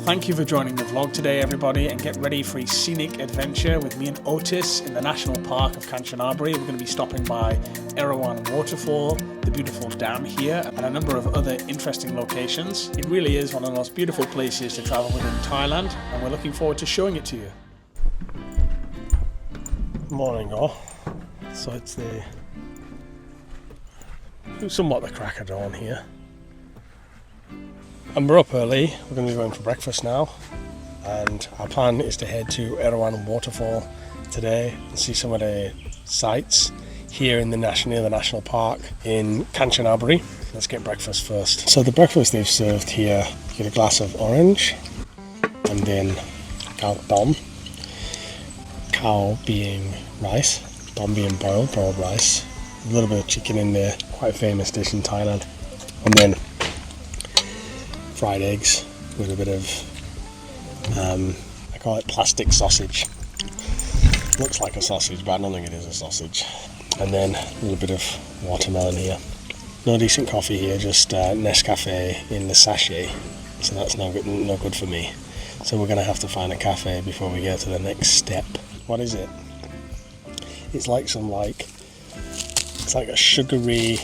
Thank you for joining the vlog today, everybody, and get ready for a scenic adventure with me and Otis in the National Park of Kanchanaburi. We're going to be stopping by Erawan Waterfall, the beautiful dam here, and a number of other interesting locations. It really is one of the most beautiful places to travel within Thailand, and we're looking forward to showing it to you. Morning all. So it's somewhat the crack of dawn here. And we're up early. We're going to be going for breakfast now, and our plan is to head to Erawan Waterfall today and see some of the sights here in the national park in Kanchanaburi. Let's get breakfast first. So the breakfast they've served here, you get a glass of orange and then dom, cow being rice, dom being boiled rice, a little bit of chicken in there, quite a famous dish in Thailand, and then fried eggs with a bit of, I call it plastic sausage. Looks like a sausage, but I don't think it is a sausage. And then a little bit of watermelon here. No decent coffee here, just Nescafe in the sachet. So that's no good for me. So we're going to have to find a cafe before we get to the next step. What is it? It's like it's like a sugary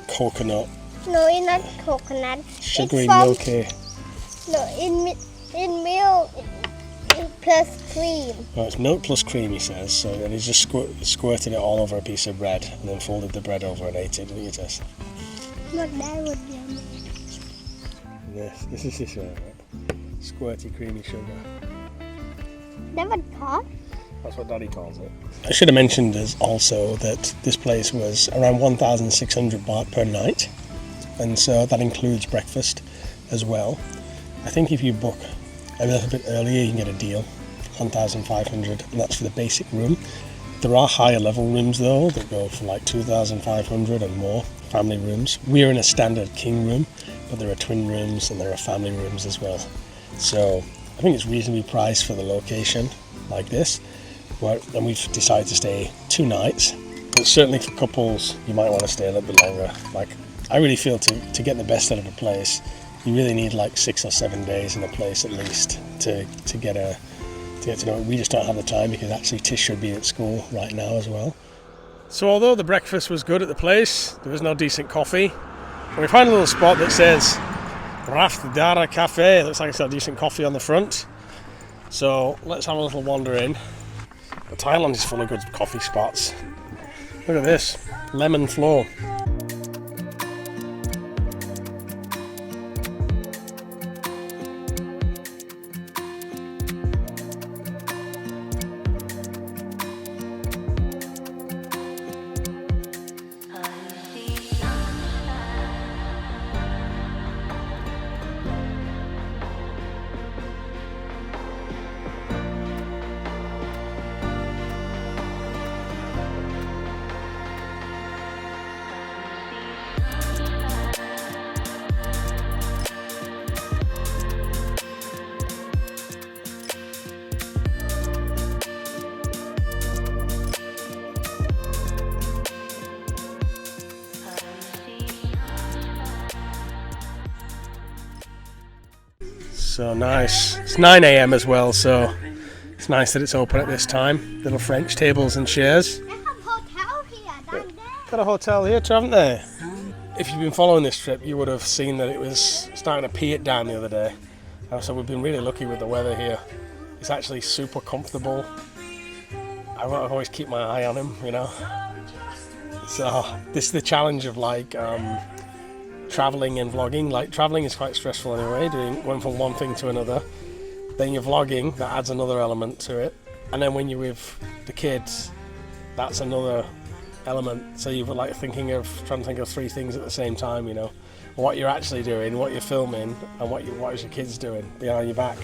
coconut. No, it's not coconut. Sugary milky. No, in milk plus cream. Oh, it's milk plus cream, he says. So and he's just squirted it all over a piece of bread and then folded the bread over and ate it, didn't you, Tess? Not that would be. This is his right? Squirty, creamy sugar. That would call? That's what Daddy calls it. I should have mentioned also that this place was around 1,600 baht per night. And so that includes breakfast as well. I think if you book a little bit earlier, you can get a deal, 1,500, and that's for the basic room. There are higher level rooms though that go for like 2,500 and more, family rooms. We're in a standard king room, but there are twin rooms and there are family rooms as well. So I think it's reasonably priced for the location like this. And we've decided to stay 2 nights, but certainly for couples, you might want to stay a little bit longer. I really feel to get the best out of a place, you really need like 6 or 7 days in a place at least to get to know it. We just don't have the time because actually Tish should be at school right now as well. So although the breakfast was good at the place, there was no decent coffee. And we found a little spot that says Raft Dara Cafe. It looks like it's got a decent coffee on the front. So let's have a little wander in. But Thailand is full of good coffee spots. Look at this, lemon flow. So nice. It's 9 a.m. as well, so it's nice that it's open at this time. Little French tables and chairs. They have a hotel here down there. Got a hotel here too, haven't they? If you've been following this trip, you would have seen that it was starting to pee it down the other day. So we've been really lucky with the weather here. It's actually super comfortable. I always keep my eye on him, you know. So this is the challenge of traveling and vlogging. Traveling is quite stressful anyway, going from one thing to another. Then you're vlogging, that adds another element to it. And then when you're with the kids, that's another element. So you're trying to think of 3 things at the same time, you know. What you're actually doing, what you're filming, and what is your kids doing behind your back.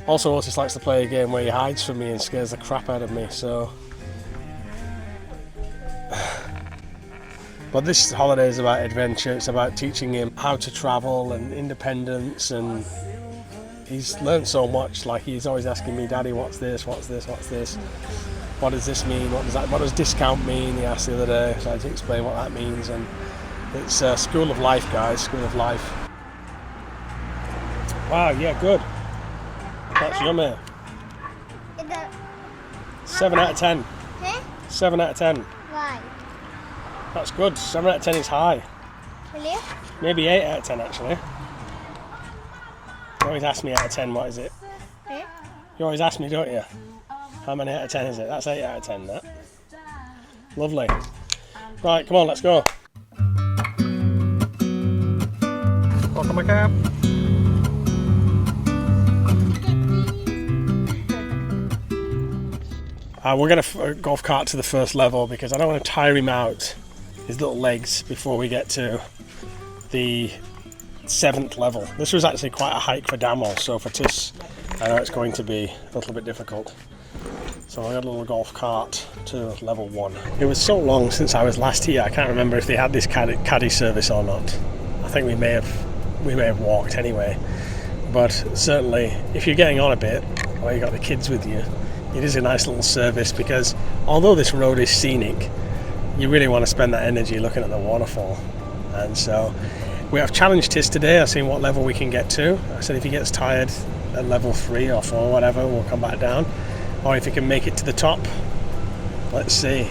Also, Otis likes to play a game where he hides from me and scares the crap out of me, so. But this holiday is about adventure. It's about teaching him how to travel and independence, and he's learned so much. He's always asking me, Daddy, what's this? What's this? What's this? What does this mean? What does discount mean? He asked the other day, so I had to explain what that means. And it's School of Life, guys. School of Life. Wow, yeah, good. That's yummy. Is that 7 out of 10. huh? 7 out of 10. Why? That's good. 7 out of 10 is high. Really? Maybe 8 out of 10 actually. You always ask me out of 10 what is it. Huh? You always ask me, don't you? How many out of 10 is it? That's 8 out of 10, that. Lovely. Right, come on, let's go. Welcome my cab. We're going to golf cart to the first level because I don't want to tire him out, his little legs, before we get to the 7th level. This was actually quite a hike for Damo, so for Tis, I know it's going to be a little bit difficult. So I got a little golf cart to level 1. It was so long since I was last here, I can't remember if they had this caddy service or not. I think we may have walked anyway. But certainly, if you're getting on a bit, or you got the kids with you, it is a nice little service because although this road is scenic, you really want to spend that energy looking at the waterfall. And so we have challenged Tis today. I've seen what level we can get to. I said if he gets tired at level 3 or 4, whatever, we'll come back down. Or if he can make it to the top. Let's see.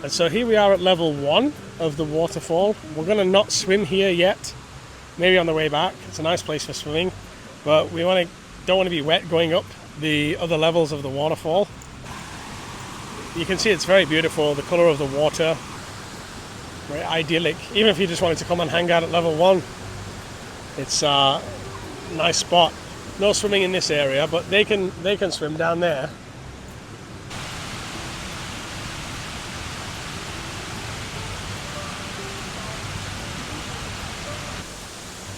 And so here we are at level 1 of the waterfall. We're going to not swim here yet. Maybe on the way back. It's a nice place for swimming. But we don't want to be wet going up the other levels of the waterfall. You can see it's very beautiful. The colour of the water. Very idyllic. Even if you just wanted to come and hang out at level 1. It's a nice spot. No swimming in this area, but they can swim down there.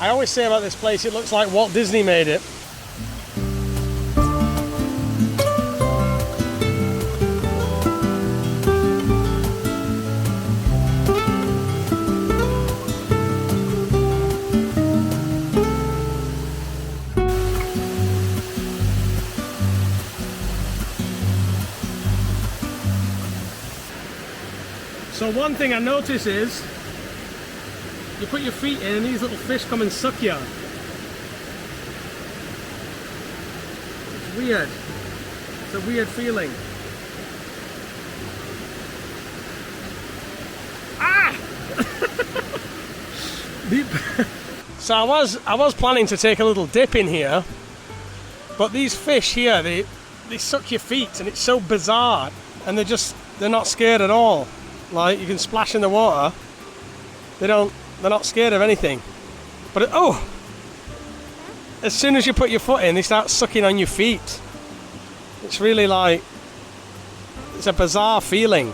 I always say about this place, it looks like Walt Disney made it. So one thing I notice is you put your feet in and these little fish come and suck you. It's weird. It's a weird feeling. Ah! So I was planning to take a little dip in here, but these fish here, they suck your feet and it's so bizarre, and they're not scared at all. Like, you can splash in the water, they're not scared of anything. But as soon as you put your foot in, they start sucking on your feet. It's really like, it's a bizarre feeling.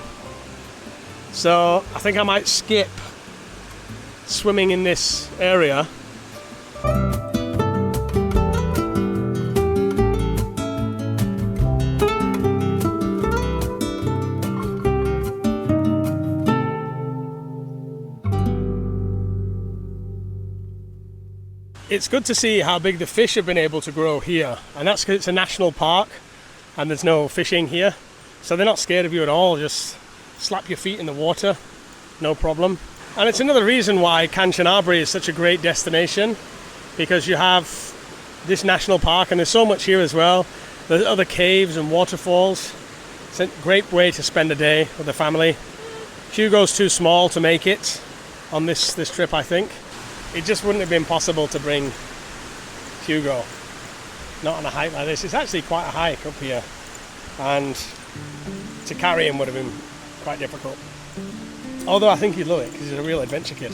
So I think I might skip swimming in this area. It's good to see how big the fish have been able to grow here, and that's because it's a national park and there's no fishing here, so they're not scared of you at all. Just slap your feet in the water, no problem. And it's another reason why Kanchanaburi is such a great destination, because you have this national park and there's so much here as well. There's other caves and waterfalls. It's a great way to spend a day with the family. Hugo's too small to make it on this trip, I think. It just wouldn't have been possible to bring Hugo, not on a hike like this. It's actually quite a hike up here, and to carry him would have been quite difficult. Although I think he'd love it because he's a real adventure kid.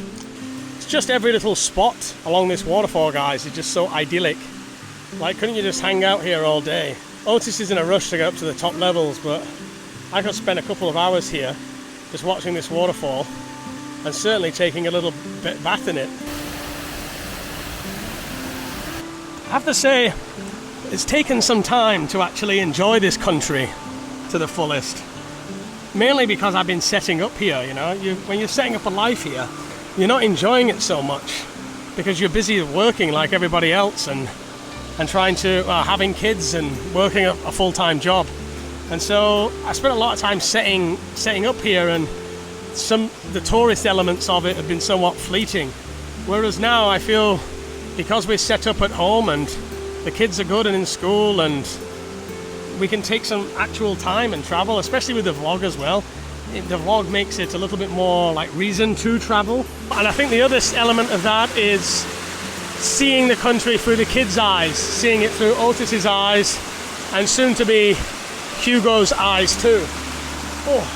It's just every little spot along this waterfall, guys, is just so idyllic. Like, couldn't you just hang out here all day? Otis is in a rush to get up to the top levels, but I could spend a couple of hours here just watching this waterfall and certainly taking a little bit bath in it. I have to say, it's taken some time to actually enjoy this country to the fullest. Mainly because I've been setting up here, you know. When you're setting up a life here, you're not enjoying it so much because you're busy working like everybody else and trying to, having kids and working a full-time job. And so I spent a lot of time setting up here, and the tourist elements of it have been somewhat fleeting. Whereas now I feel because we're set up at home and the kids are good and in school, and we can take some actual time and travel, especially with the vlog as well. The vlog makes it a little bit more like reason to travel. And I think the other element of that is seeing the country through the kids' eyes, seeing it through Otis's eyes, and soon to be Hugo's eyes too. Oh,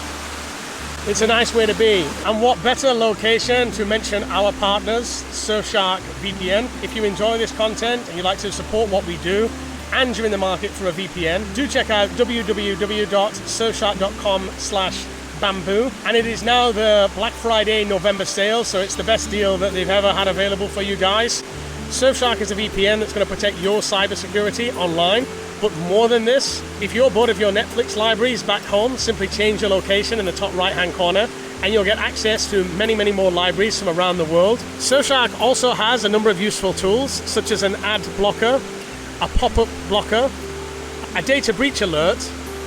it's a nice way to be. And what better location to mention our partners, Surfshark VPN. If you enjoy this content and you like to support what we do, and you're in the market for a VPN, do check out www.surfshark.com/bamboo. And it is now the Black Friday November sale, so it's the best deal that they've ever had available for you guys. Surfshark is a VPN that's going to protect your cybersecurity online. But more than this, if you're bored of your Netflix libraries back home, simply change your location in the top right-hand corner and you'll get access to many, many more libraries from around the world. Surfshark also has a number of useful tools, such as an ad blocker, a pop-up blocker, a data breach alert,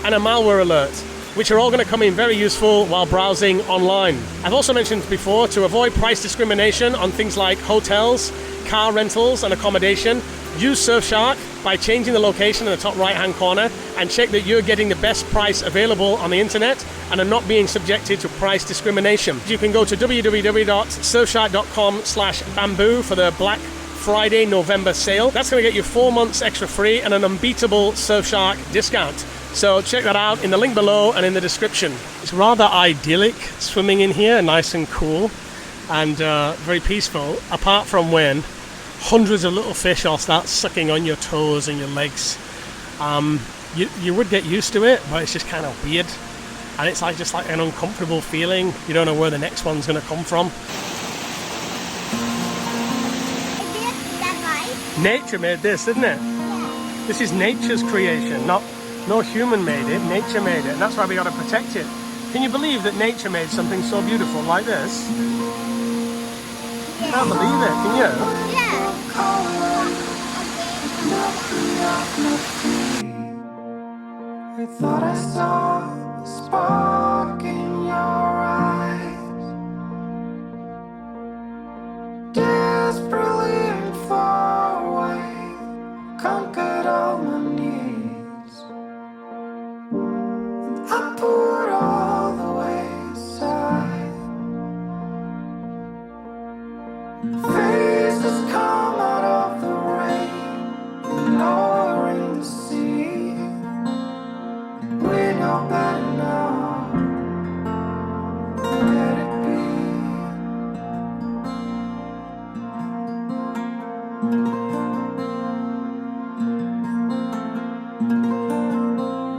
and a malware alert, which are all going to come in very useful while browsing online. I've also mentioned before, to avoid price discrimination on things like hotels, car rentals, and accommodation, use Surfshark by changing the location in the top right-hand corner and check that you're getting the best price available on the internet and are not being subjected to price discrimination. You can go to www.surfshark.com/bamboo for the Black Friday November sale. That's going to get you 4 months extra free and an unbeatable Surfshark discount. So check that out in the link below and in the description. It's rather idyllic swimming in here, nice and cool and very peaceful, apart from when hundreds of little fish all start sucking on your toes and your legs. You would get used to it, but it's just kind of weird. And it's like just like an uncomfortable feeling. You don't know where the next one's going to come from. Is that right? Nature made this, isn't it? Yeah. This is nature's creation, no human made it, nature made it. And that's why we got to protect it. Can you believe that nature made something so beautiful like this? I can't believe it, can you? Yeah. I thought I saw a spark in your eyes, desperately and far away, conquered all my needs, and I put all the way aside. Faces come out of the rain, lowering the sea. We know better now. Let it be.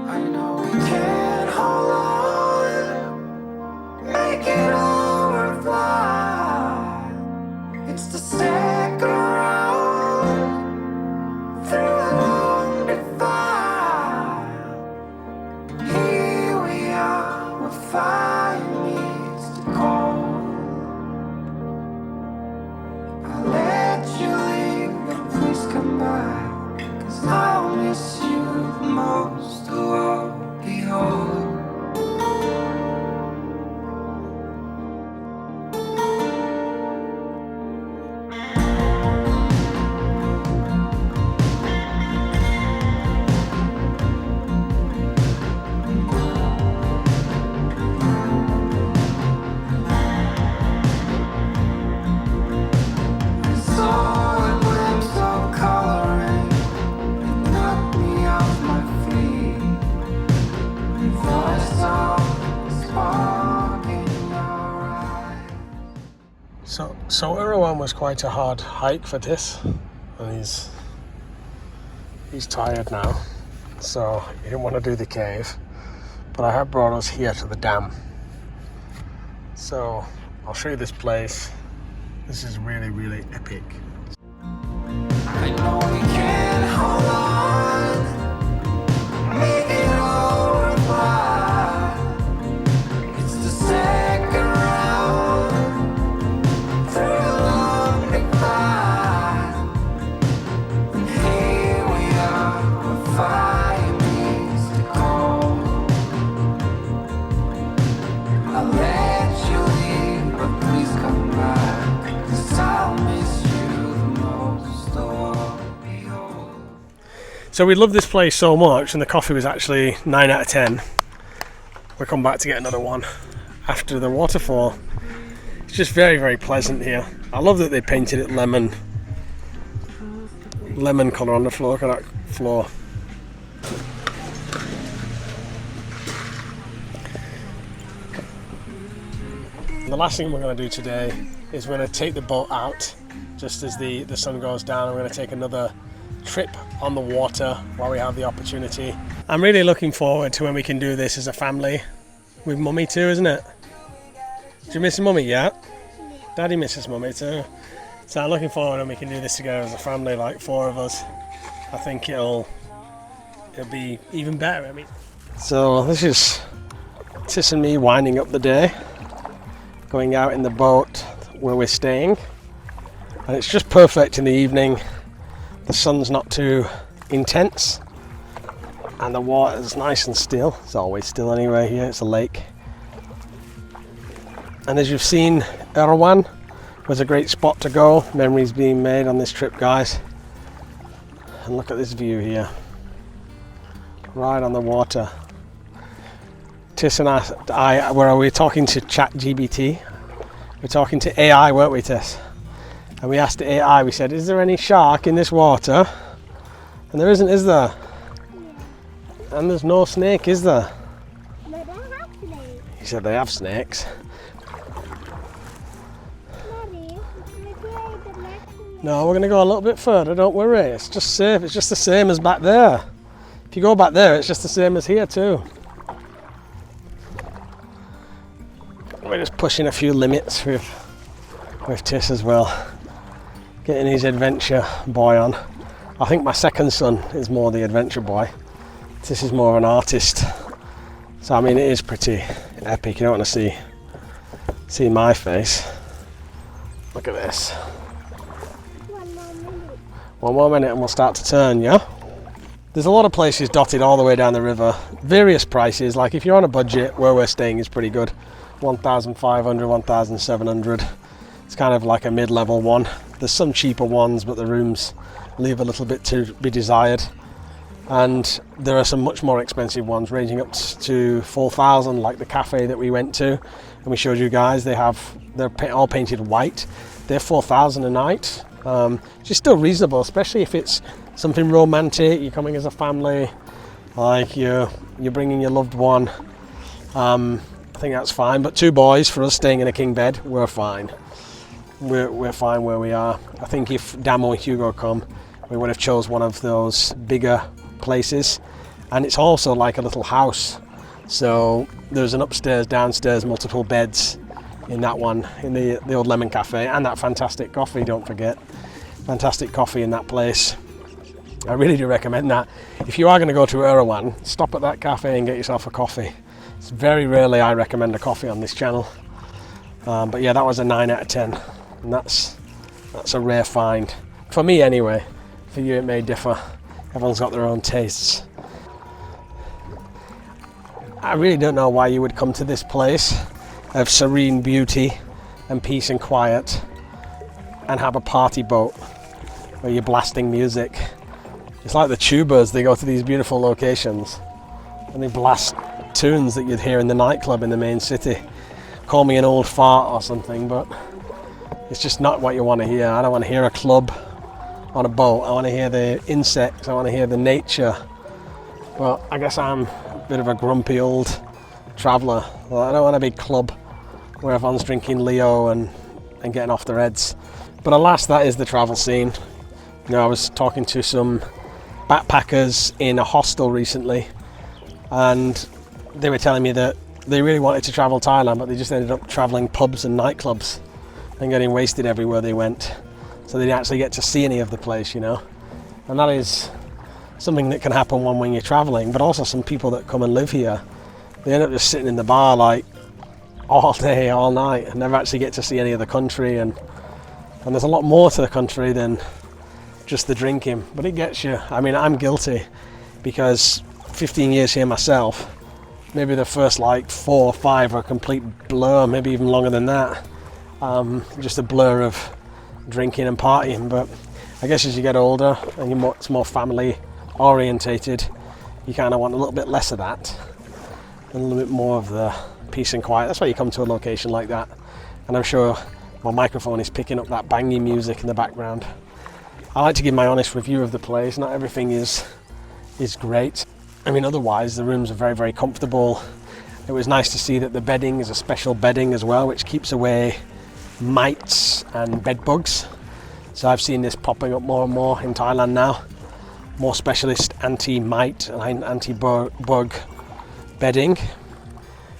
I know we can't hold on, make it all worthwhile. It's the second round through a long defile. Here we are, where fire meets the cold. I'll let you leave, but please come back, 'cause I'll miss you the most of all. Behold. I saw a glimpse of coloring, it knocked me off my feet. I thought I saw a spark in your eyes. So Erawan was quite a hard hike for this, and he's tired now, so he didn't want to do the cave. But I have brought us here to the dam. So I'll show you this place. This is really, really epic. I know we can't hold on, make it all worthwhile. It's the second round through a long defile. And here we are, where fire meets the cold. I'll let you leave, but please come back, 'cause I'll miss you So we loved this place so much, and the coffee was actually 9 out of 10. We'll come back to get another one after the waterfall. It's just very, very pleasant here. I love that they painted it lemon colour on the floor. Look at that floor. And the last thing we're going to do today is we're going to take the boat out just as the sun goes down. We're going to take another trip on the water while we have the opportunity. I'm really looking forward to when we can do this as a family with Mummy too, isn't it? Do you miss Mummy? Yeah? Daddy misses Mummy too. So I'm looking forward when we can do this together as a family, like 4 of us. I think it'll be even better. I mean, so this is Tis and me winding up the day, going out in the boat where we're staying, and it's just perfect in the evening. The sun's not too intense and the water's nice and still. It's always still anyway here, it's a lake. And as you've seen, Erawan was a great spot to go. Memories being made on this trip, guys. And look at this view here, right on the water. Tis and I were we talking to ChatGPT? We're talking to AI, weren't we, Tis? And we asked the AI, we said, is there any shark in this water? And there isn't, is there? And there's no snake, is there? They don't have snakes. He said they have snakes. Daddy, the next No, we're going to go a little bit further, don't worry. It's just safe, it's just the same as back there. If you go back there, it's just the same as here too. We're just pushing a few limits with Tis as well. Getting his adventure boy on. I think my second son is more the adventure boy. This is more of an artist. So I mean, it is pretty epic. You don't want to see my face. Look at this. 1 more minute. 1 more minute and we'll start to turn, yeah? There's a lot of places dotted all the way down the river. Various prices, like if you're on a budget, where we're staying is pretty good. 1,500, 1,700. It's kind of like a mid-level one. There's some cheaper ones, but the rooms leave a little bit to be desired. And there are some much more expensive ones, ranging up to 4,000, like the cafe that we went to and we showed you guys. They're all painted white. They're 4,000 a night. Which is still reasonable, especially if it's something romantic. You're coming as a family, like you're bringing your loved one. I think that's fine. But 2 boys, for us staying in a king bed, we're fine. We're fine where we are. I think if Damo and Hugo come, we would have chose one of those bigger places. And it's also like a little house. So there's an upstairs, downstairs, multiple beds in that one, in the old Lemon Cafe, and that fantastic coffee, don't forget. Fantastic coffee in that place. I really do recommend that. If you are going to go to Erawan, stop at that cafe and get yourself a coffee. It's very rarely I recommend a coffee on this channel. But yeah, that was a 9 out of 10. And that's a rare find. For me anyway. For you it may differ. Everyone's got their own tastes. I really don't know why you would come to this place of serene beauty and peace and quiet and have a party boat where you're blasting music. It's like the tubers, they go to these beautiful locations and they blast tunes that you'd hear in the nightclub in the main city. Call me an old fart or something, but it's just not what you want to hear. I don't want to hear a club on a boat. I want to hear the insects, I want to hear the nature. But I guess I'm a bit of a grumpy old traveller. Well, I don't want a big club where everyone's drinking Leo and getting off their heads. But alas, that is the travel scene. You know, I was talking to some backpackers in a hostel recently, and they were telling me that they really wanted to travel Thailand, but they just ended up travelling pubs and nightclubs and getting wasted everywhere they went. So they didn't actually get to see any of the place, you know. And that is something that can happen when you're travelling, but also some people that come and live here, they end up just sitting in the bar like all day, all night, and never actually get to see any of the country. And there's a lot more to the country than just the drinking, but it gets you. I mean, I'm guilty because 15 years here myself, maybe the first like 4 or 5 are a complete blur, maybe even longer than that. Just a blur of drinking and partying. But I guess as you get older and it's more family orientated, you kind of want a little bit less of that, a little bit more of the peace and quiet. That's why you come to a location like that. And I'm sure my microphone is picking up that banging music in the background. I like to give my honest review of the place. Not everything is great. I mean, otherwise the rooms are very, very comfortable. It was nice to see that the bedding is a special bedding as well, which keeps away mites and bed bugs. So I've seen this popping up more and more in Thailand now. More specialist anti-mite and anti-bug bedding.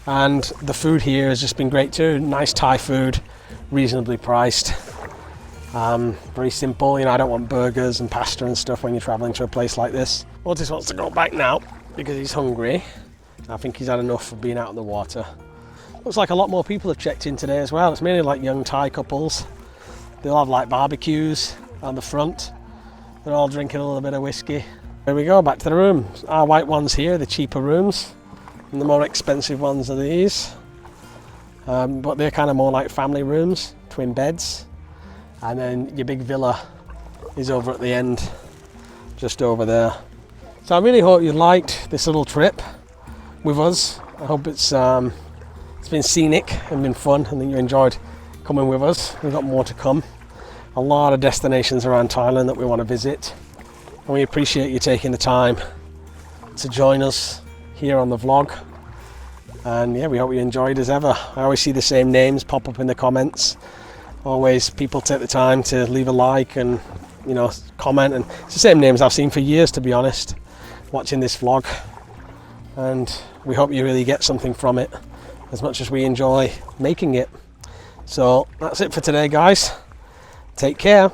And the food here has just been great too. Nice Thai food, reasonably priced. Very simple. You know, I don't want burgers and pasta and stuff when you're traveling to a place like this. Otis wants to go back now because he's hungry. I think he's had enough of being out on the water. Looks like a lot more people have checked in today as well. It's mainly like young Thai couples. They'll have like barbecues on the front. They're all drinking a little bit of whiskey. There we go, back to the room. Our white ones here, the cheaper rooms. And the more expensive ones are these. But they're kind of more like family rooms, twin beds. And then your big villa is over at the end, just over there. So I really hope you liked this little trip with us. I hope it's been scenic and been fun, and that you enjoyed coming with us. We've got more to come. A lot of destinations around Thailand that we want to visit, and we appreciate you taking the time to join us here on the vlog. And yeah, we hope you enjoyed as ever. I always see the same names pop up in the comments. Always people take the time to leave a like and, you know, comment, and it's the same names I've seen for years, to be honest, watching this vlog. And we hope you really get something from it as much as we enjoy making it. So that's it for today, guys. Take care.